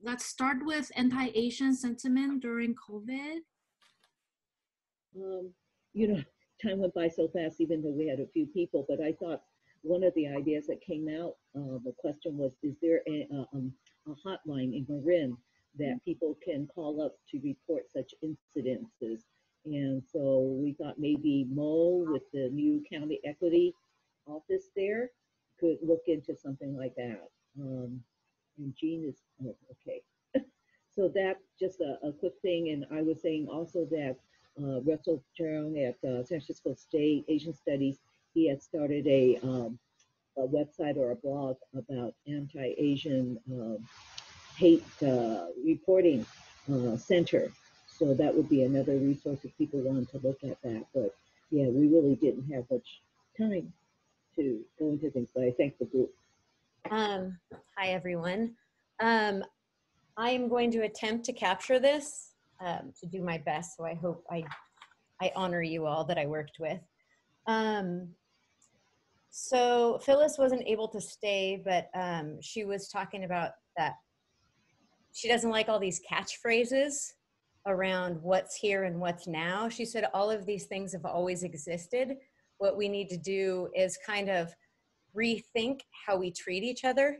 let's start with anti-Asian sentiment during COVID. You know, time went by so fast, even though we had a few people, but I thought one of the ideas that came out, the question was, is there a hotline in Marin that people can call up to report such incidences? And so we thought maybe Mo with the new county equity office there could look into something like that. And Jean is, oh, okay. So that's just a quick thing. And I was saying also that Russell Jerome at San Francisco State Asian Studies, he had started a website or a blog about anti-Asian hate reporting center. So that would be another resource if people wanted to look at that. But yeah, we really didn't have much time to go into things, but I thank the group. Hi, everyone. I am going to attempt to capture this, to do my best, so I hope I honor you all that I worked with. So Phyllis wasn't able to stay, but she was talking about that she doesn't like all these catchphrases around what's here and what's now. She said all of these things have always existed. What we need to do is kind of rethink how we treat each other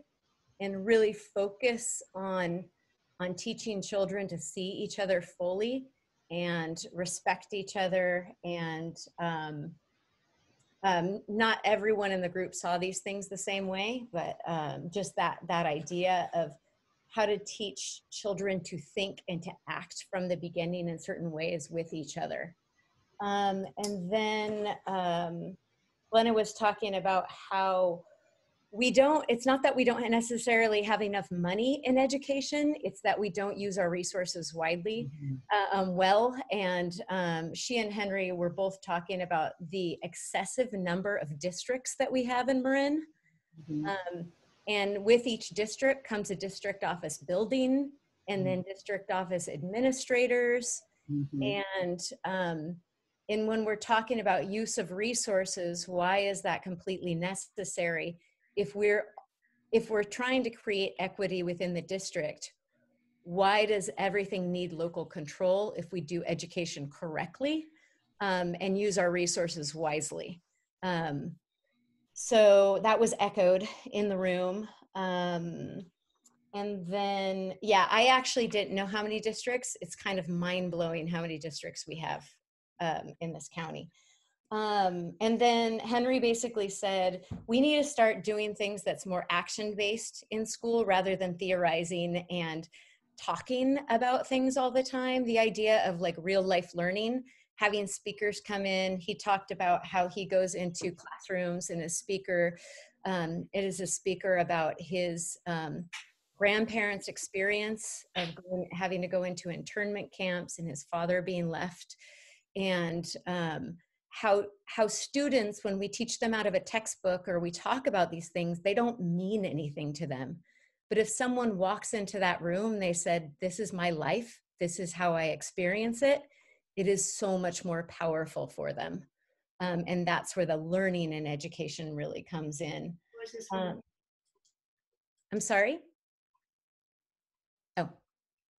and really focus on teaching children to see each other fully and respect each other. And not everyone in the group saw these things the same way, but just that idea of how to teach children to think and to act from the beginning in certain ways with each other. And then Glenna was talking about how it's not that we don't necessarily have enough money in education, it's that we don't use our resources widely well. And she and Henry were both talking about the excessive number of districts that we have in Marin. And with each district comes a district office building and then district office administrators. And when we're talking about use of resources, why is that completely necessary? If we're trying to create equity within the district, why does everything need local control if we do education correctly and use our resources wisely? So that was echoed in the room. And then, yeah, I actually didn't know how many districts. It's kind of mind-blowing how many districts we have in this county. And then Henry basically said, we need to start doing things that's more action-based in school rather than theorizing and talking about things all the time. The idea of like real life learning, having speakers come in. He talked about how he goes into classrooms and it is a speaker about his grandparents' experience of having to go into internment camps and his father being left. And how students, when we teach them out of a textbook or we talk about these things, they don't mean anything to them. But if someone walks into that room, they said, this is my life, this is how I experience it, it is so much more powerful for them. And that's where the learning and education really comes in. I'm sorry? Oh,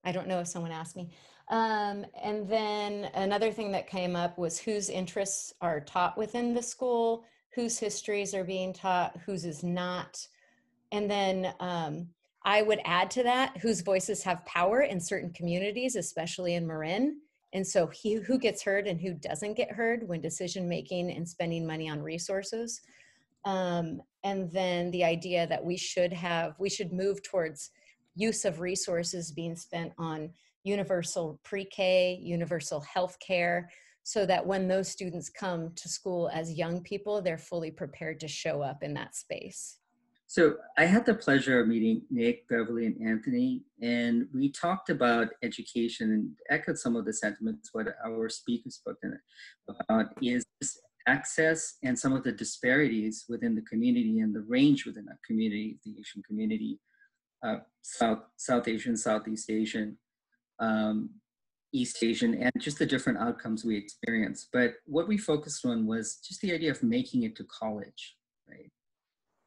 I don't know if someone asked me. And then another thing that came up was whose interests are taught within the school, whose histories are being taught, whose is not. And then I would add to that, whose voices have power in certain communities, especially in Marin. And so who gets heard and who doesn't get heard when decision making and spending money on resources. And then the idea that we should move towards use of resources being spent on universal pre-K, universal health care, so that when those students come to school as young people, they're fully prepared to show up in that space. So I had the pleasure of meeting Nick, Beverly, and Anthony, and we talked about education and echoed some of the sentiments what our speakers spoke about is access and some of the disparities within the community and the range within that community, the Asian community, South Asian, Southeast Asian, East Asian, and just the different outcomes we experience. But what we focused on was just the idea of making it to college, right?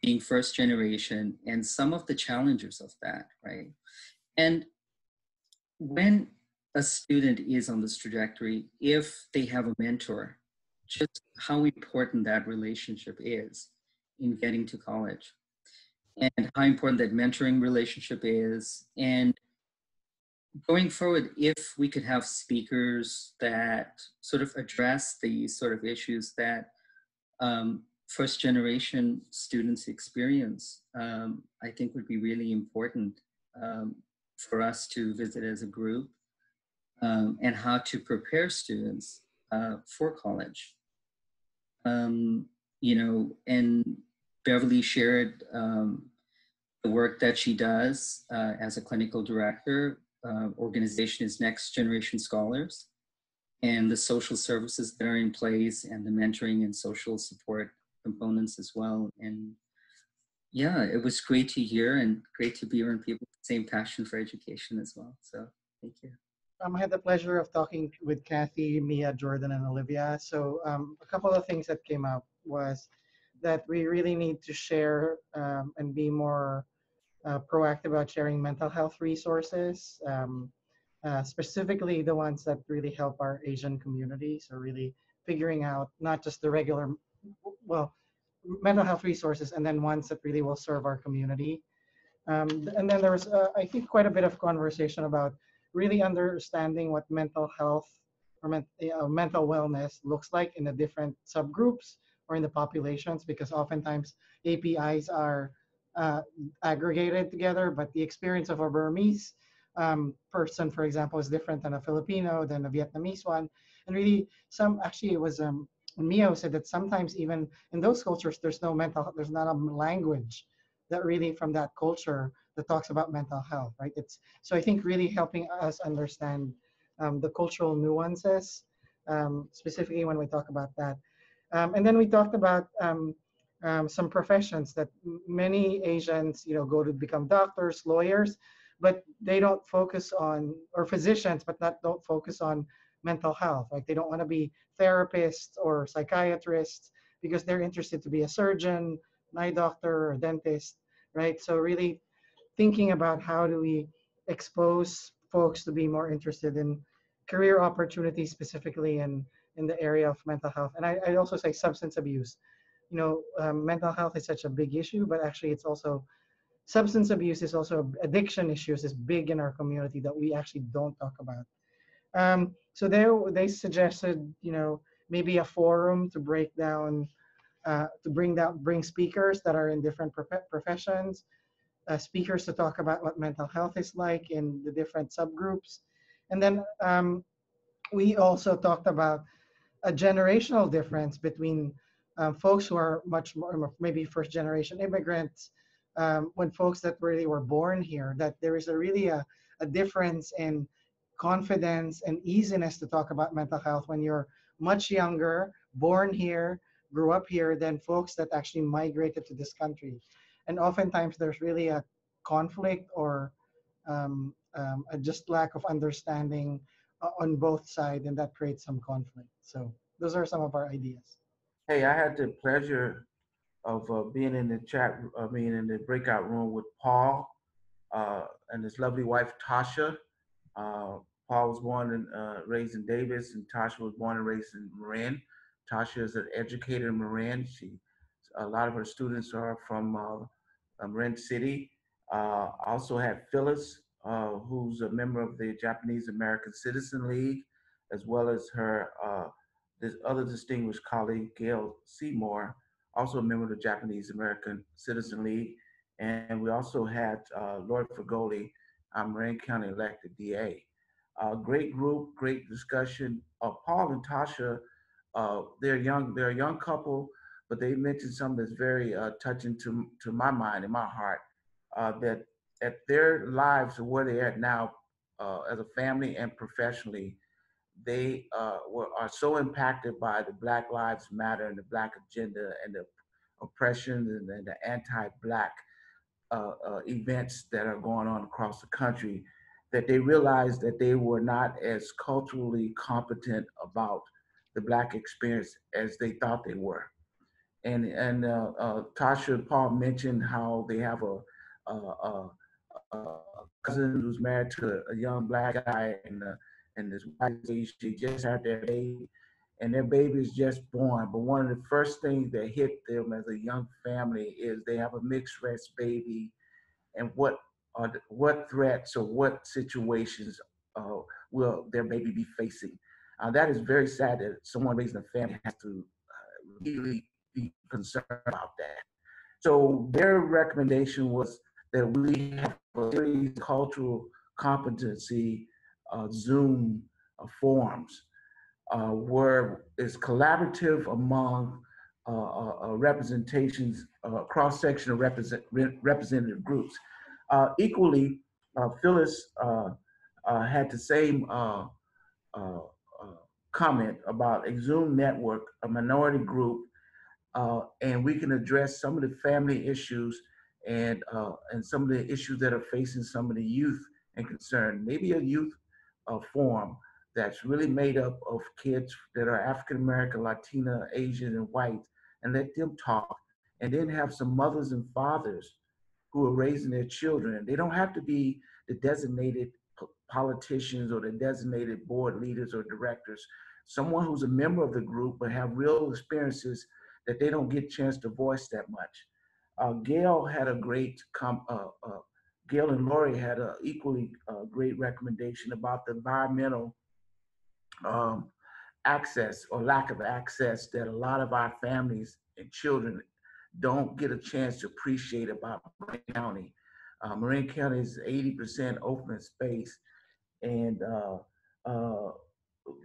Being first generation and some of the challenges of that, right? And when a student is on this trajectory, if they have a mentor, just how important that relationship is in getting to college, and how important that mentoring relationship is. And going forward, if we could have speakers that sort of address these sort of issues that first generation students experience, I think would be really important for us to visit as a group, and how to prepare students for college. You know, and Beverly shared the work that she does as a clinical director. Organization is Next Generation Scholars, and the social services that are in place, and the mentoring and social support components as well. And yeah, it was great to hear, and great to be around people with the same passion for education as well. So thank you. I had the pleasure of talking with Kathy, Mia, Jordan, and Olivia. So a couple of things that came up was that we really need to share and be more proactive about sharing mental health resources, specifically the ones that really help our Asian community. So really figuring out not just the regular, well, mental health resources, and then ones that really will serve our community. And then there was, I think, quite a bit of conversation about really understanding what mental health or mental wellness looks like in the different subgroups or in the populations, because oftentimes APIs are aggregated together, but the experience of a Burmese person, for example, is different than a Filipino, than a Vietnamese one. And really, actually, it was Mio said that sometimes even in those cultures, there's not a language that really from that culture that talks about mental health, right? So I think really helping us understand the cultural nuances, specifically when we talk about that. And then we talked about some professions that many Asians, go to become doctors, lawyers, but they don't focus on, or physicians, but don't focus on mental health. Like they don't want to be therapists or psychiatrists because they're interested to be a surgeon, an eye doctor, or dentist, right? So really thinking about how do we expose folks to be more interested in career opportunities, specifically in the area of mental health. And I also say substance abuse. Mental health is such a big issue, but actually it's also, substance abuse is also, addiction issues is big in our community that we actually don't talk about. So they suggested, maybe a forum to break down, to bring speakers that are in different professions, speakers to talk about what mental health is like in the different subgroups. And then we also talked about a generational difference between folks who are much more, maybe first generation immigrants, when folks that really were born here, that there is really a difference in confidence and easiness to talk about mental health when you're much younger, born here, grew up here, than folks that actually migrated to this country. And oftentimes there's really a conflict or a just lack of understanding on both sides, and that creates some conflict. So those are some of our ideas. Hey, I had the pleasure of being in the in the breakout room with Paul and his lovely wife, Tasha. Paul was born and raised in Davis, and Tasha was born and raised in Marin. Tasha is an educator in Marin. A lot of her students are from Marin City. Also had Phyllis, who's a member of the Japanese American Citizen League, as well as her this other distinguished colleague, Gail Seymour, also a member of the Japanese American Citizen League. And we also had Lord Fagoli, Marin County elected DA. Great group, great discussion. Paul and Tasha, they're a young couple, but they mentioned something that's very touching to my mind and my heart, that at their lives and where they're at now as a family and professionally, they are so impacted by the Black Lives Matter and the Black agenda and the oppression and the anti-Black events that are going on across the country, that they realized that they were not as culturally competent about the Black experience as they thought they were. And Tasha and Paul mentioned how they have a cousin who's married to a young black guy, and his wife, she just had their baby, and their baby is just born. But one of the first things that hit them as a young family is they have a mixed race baby, and what threats or what situations will their baby be facing. That is very sad that someone raising a family has to really be concerned about that. So their recommendation was that we have a series of cultural competency Zoom forums where it's collaborative among representations, cross-section of representative groups. Equally, Phyllis had the same comment about a Zoom network, a minority group, and we can address some of the family issues and some of the issues that are facing some of the youth and concern. Maybe a youth forum that's really made up of kids that are African American, Latina, Asian, and white, and let them talk, and then have some mothers and fathers who are raising their children. They don't have to be the designated politicians or the designated board leaders or directors. Someone who's a member of the group but have real experiences that they don't get a chance to voice that much. Gail had a great, Gail and Lori had an equally great recommendation about the environmental access or lack of access that a lot of our families and children don't get a chance to appreciate about Marin County. Marin County is 80% open space, and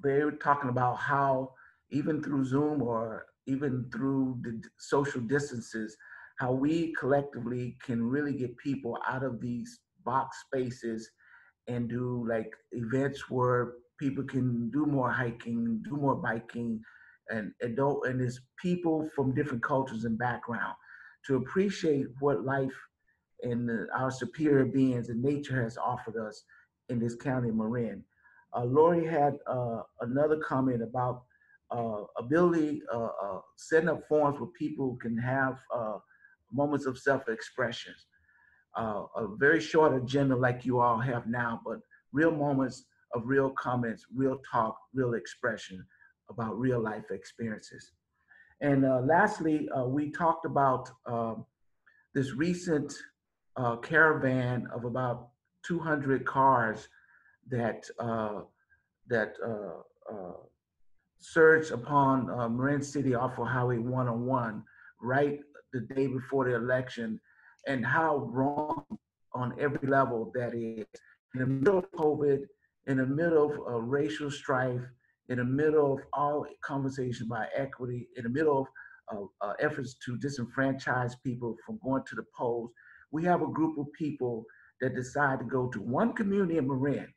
they were talking about how even through Zoom or even through the social distances, how we collectively can really get people out of these box spaces and do like events where people can do more hiking, do more biking, and there's people from different cultures and background to appreciate what life and our superior beings and nature has offered us in this county of Marin. Lori had another comment about ability, setting up forums where people can have moments of self-expression. A very short agenda like you all have now, but real moments of real comments, real talk, real expression about real life experiences. And lastly, we talked about this recent caravan of about 200 cars that surged upon Marin City off of Highway 101 right the day before the election, and how wrong on every level that is. In the middle of COVID, in the middle of racial strife, in the middle of all conversations about equity, in the middle of efforts to disenfranchise people from going to the polls, we have a group of people that decide to go to one community in Marin,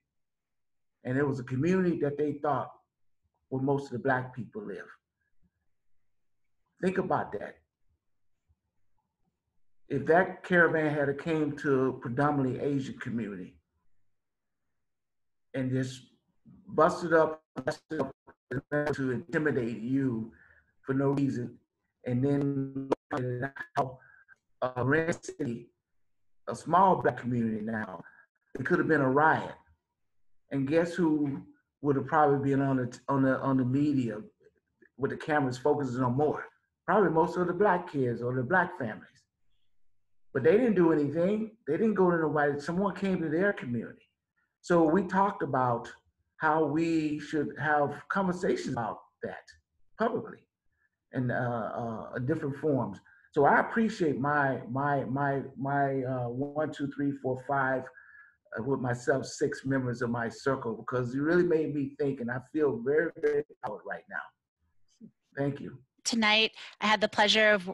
and it was a community that they thought where most of the Black people live. Think about that. If that caravan had came to a predominantly Asian community and just busted up to intimidate you for no reason, and then how Marin City, a small Black community now, it could have been a riot. And guess who would have probably been on the media with the cameras focusing on more? Probably most of the Black kids or the Black families. But they didn't do anything. They didn't go to nobody. Someone came to their community. So we talked about how we should have conversations about that publicly in different forms. So I appreciate my 1, 2, 3, 4, 5 with myself, 6 members of my circle, because you really made me think, and I feel very, very proud right now. Thank you. Tonight, I had the pleasure of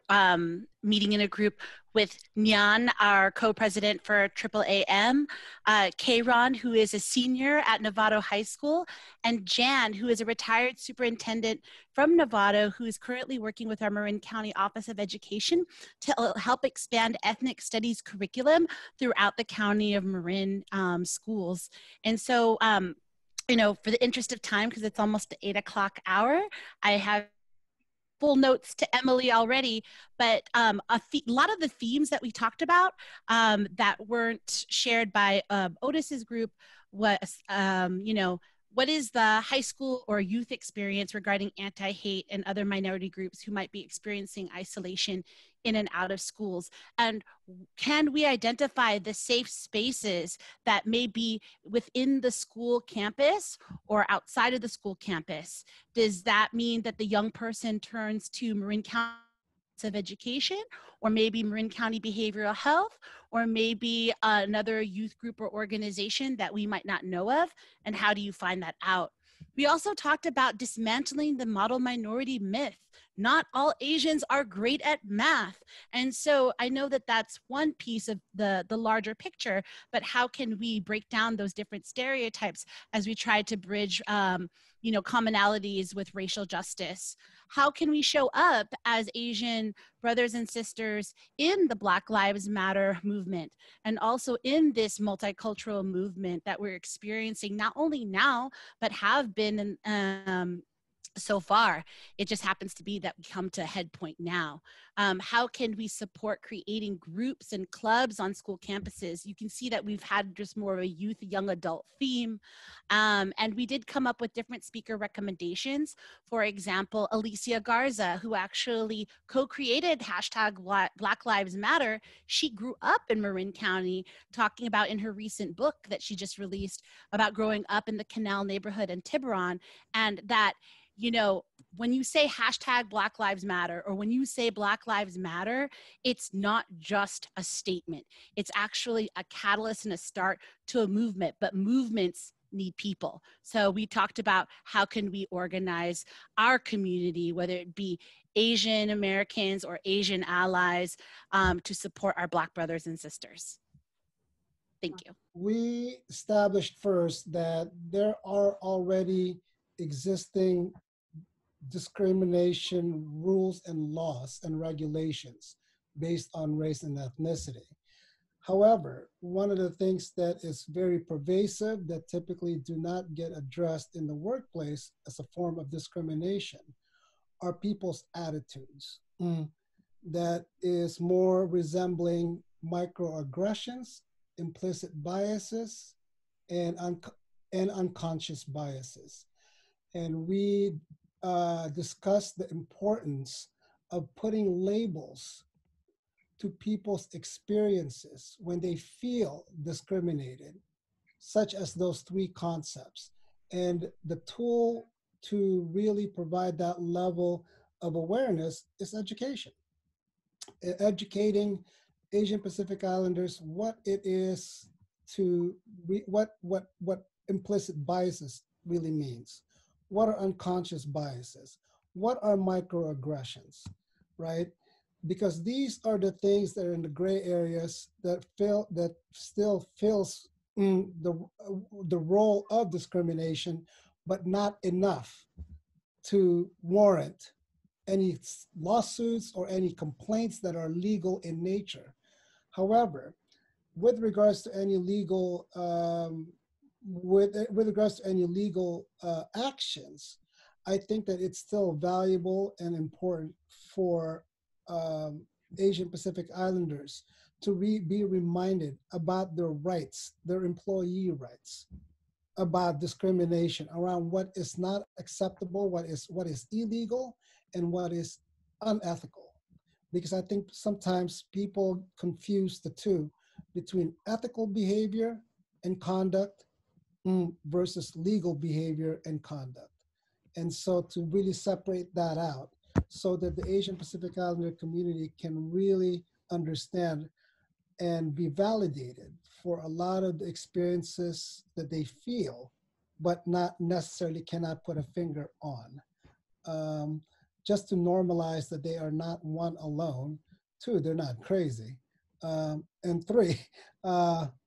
meeting in a group with Nyan, our co-president for AAAM, Kayron, who is a senior at Novato High School, and Jan, who is a retired superintendent from Novato, who is currently working with our Marin County Office of Education to help expand ethnic studies curriculum throughout the county of Marin schools. And so, you know, for the interest of time, because it's almost the 8 o'clock hour, I have full notes to Emily already, but a lot of the themes that we talked about that weren't shared by Otis's group was, what is the high school or youth experience regarding anti-hate and other minority groups who might be experiencing isolation in and out of schools? And can we identify the safe spaces that may be within the school campus or outside of the school campus? Does that mean that the young person turns to Marin County of Education, or maybe Marin County Behavioral Health, or maybe another youth group or organization that we might not know of? And how do you find that out? We also talked about dismantling the model minority myth. Not all Asians are great at math. And so I know that that's one piece of the larger picture, but how can we break down those different stereotypes as we try to bridge commonalities with racial justice? How can we show up as Asian brothers and sisters in the Black Lives Matter movement, and also in this multicultural movement that we're experiencing not only now, but have been so far? It just happens to be that we come to a head point now. How can we support creating groups and clubs on school campuses? You can see that we've had just more of a youth, young adult theme. And we did come up with different speaker recommendations. For example, Alicia Garza, who actually co-created hashtag Black Lives Matter. She grew up in Marin County, talking about in her recent book that she just released about growing up in the Canal neighborhood in Tiburon, and that, when you say hashtag Black Lives Matter, or when you say Black Lives Matter, it's not just a statement. It's actually a catalyst and a start to a movement, but movements need people. So we talked about how can we organize our community, whether it be Asian Americans or Asian allies, to support our Black brothers and sisters. Thank you. We established first that there are already existing discrimination rules and laws and regulations based on race and ethnicity. However, one of the things that is very pervasive that typically do not get addressed in the workplace as a form of discrimination are people's attitudes. That is more resembling microaggressions, implicit biases, and unconscious biases. And we discussed the importance of putting labels to people's experiences when they feel discriminated, such as those three concepts. And the tool to really provide that level of awareness is education. Educating Asian Pacific Islanders what it is to, what implicit biases really means. What are unconscious biases? What are microaggressions, right? Because these are the things that are in the gray areas that still fills the role of discrimination, but not enough to warrant any lawsuits or any complaints that are legal in nature. However, with regards to any legal with regards to any legal actions, I think that it's still valuable and important for Asian Pacific Islanders to be reminded about their rights, their employee rights, about discrimination around what is not acceptable, what is illegal, and what is unethical. Because I think sometimes people confuse the two between ethical behavior and conduct versus legal behavior and conduct. And so to really separate that out so that the Asian Pacific Islander community can really understand and be validated for a lot of the experiences that they feel, but not necessarily cannot put a finger on. Just to normalize that they are not one alone. Two, they're not crazy. And three,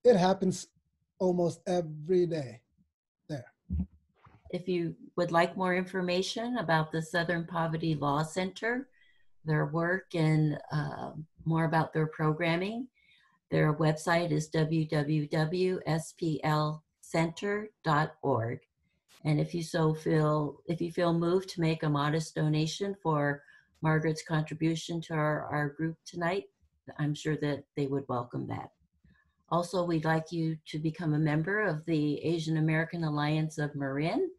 it happens almost every day there. If you would like more information about the Southern Poverty Law Center, their work, and more about their programming, their website is www.splcenter.org. And if you feel moved to make a modest donation for Margaret's contribution to our group tonight. I'm sure that they would welcome that. Also, we'd like you to become a member of the Asian American Alliance of Marin.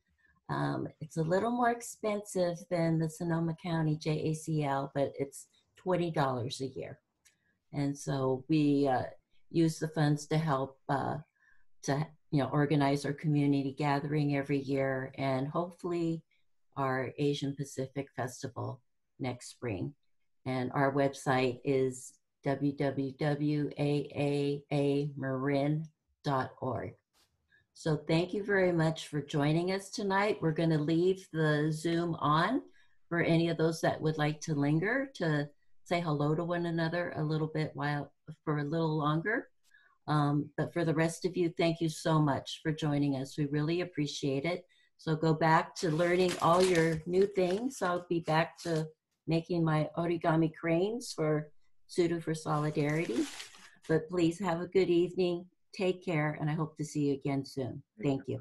It's a little more expensive than the Sonoma County JACL, but it's $20 a year. And so we use the funds to help to organize our community gathering every year, and hopefully our Asian Pacific Festival next spring. And our website is www.aamarin.org. So thank you very much for joining us tonight. We're going to leave the Zoom on for any of those that would like to linger to say hello to one another a little bit for a little longer. But for the rest of you, thank you so much for joining us. We really appreciate it. So go back to learning all your new things. I'll be back to making my origami cranes for Sudo for Solidarity. But please have a good evening. Take care, and I hope to see you again soon. Thank you.